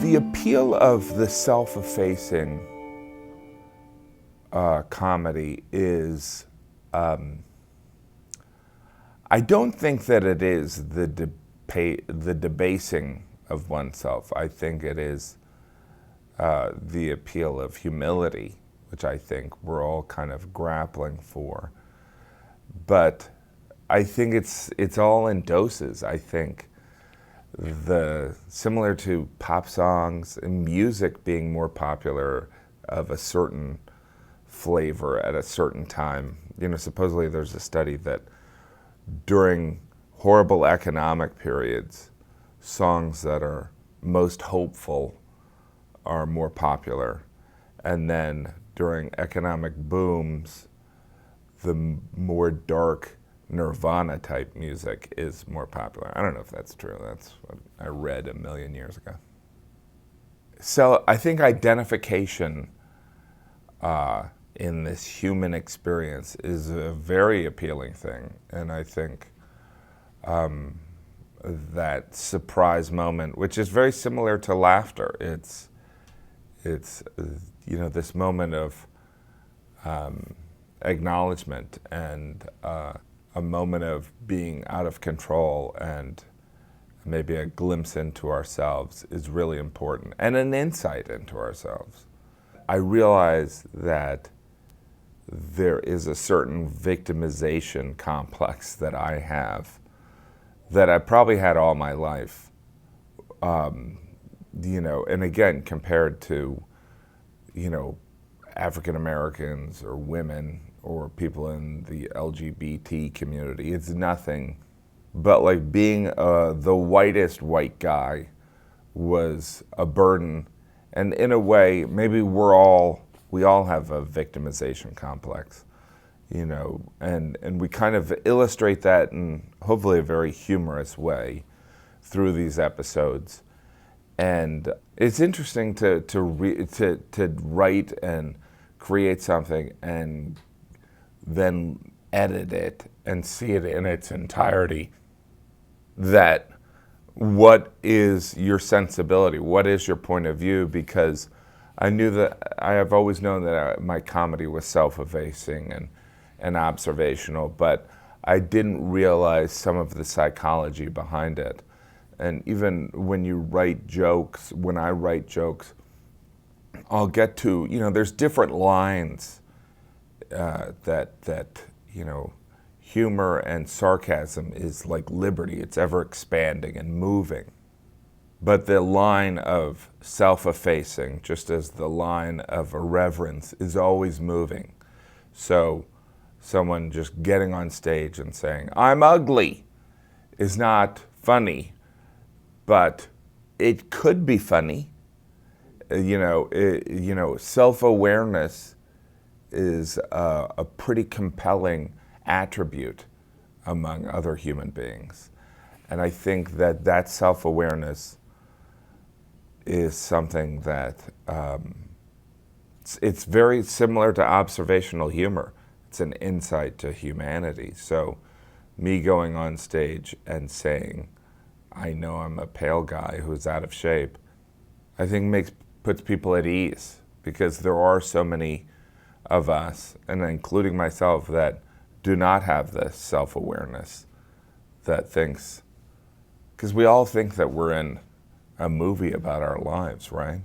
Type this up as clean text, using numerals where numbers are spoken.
The appeal of the self-effacing comedy is, I don't think that it is the debasing of oneself. I think it is the appeal of humility, which I think we're all kind of grappling for. But I think it's all in doses. I think similar to pop songs and music being more popular of a certain flavor at a certain time. You know, supposedly there's a study that during horrible economic periods, songs that are most hopeful are more popular. And then during economic booms, the more dark Nirvana type music is more popular. I don't know if that's true. That's what I read a million years ago. So I think identification in this human experience is a very appealing thing. And I think that surprise moment, which is very similar to laughter, it's you know, this moment of acknowledgement and a moment of being out of control and maybe a glimpse into ourselves is really important, and an insight into ourselves. I realize that there is a certain victimization complex that I have that I probably had all my life. You know, and again, compared to, you know, African Americans or women or people in the LGBT community, it's nothing. But like being the whitest white guy was a burden. And in a way, maybe we all have a victimization complex, you know, and we kind of illustrate that in hopefully a very humorous way through these episodes. And it's interesting to write and create something and then edit it and see it in its entirety. That what is your sensibility? What is your point of view? Because I knew that I have always known that my comedy was self-effacing and observational, but I didn't realize some of the psychology behind it. And even when you write jokes, when I write jokes, I'll get to, you know, there's different lines that you know, humor and sarcasm is like liberty. It's ever expanding and moving. But the line of self-effacing, just as the line of irreverence, is always moving. So someone just getting on stage and saying, "I'm ugly," is not funny, but it could be funny. You know, self-awareness is a pretty compelling attribute among other human beings. And I think that self-awareness is something that it's very similar to observational humor. It's an insight to humanity. So me going on stage and saying, I know I'm a pale guy who's out of shape, I think puts people at ease, because there are so many of us, and including myself, that do not have this self-awareness, that thinks, because we all think that we're in a movie about our lives, right?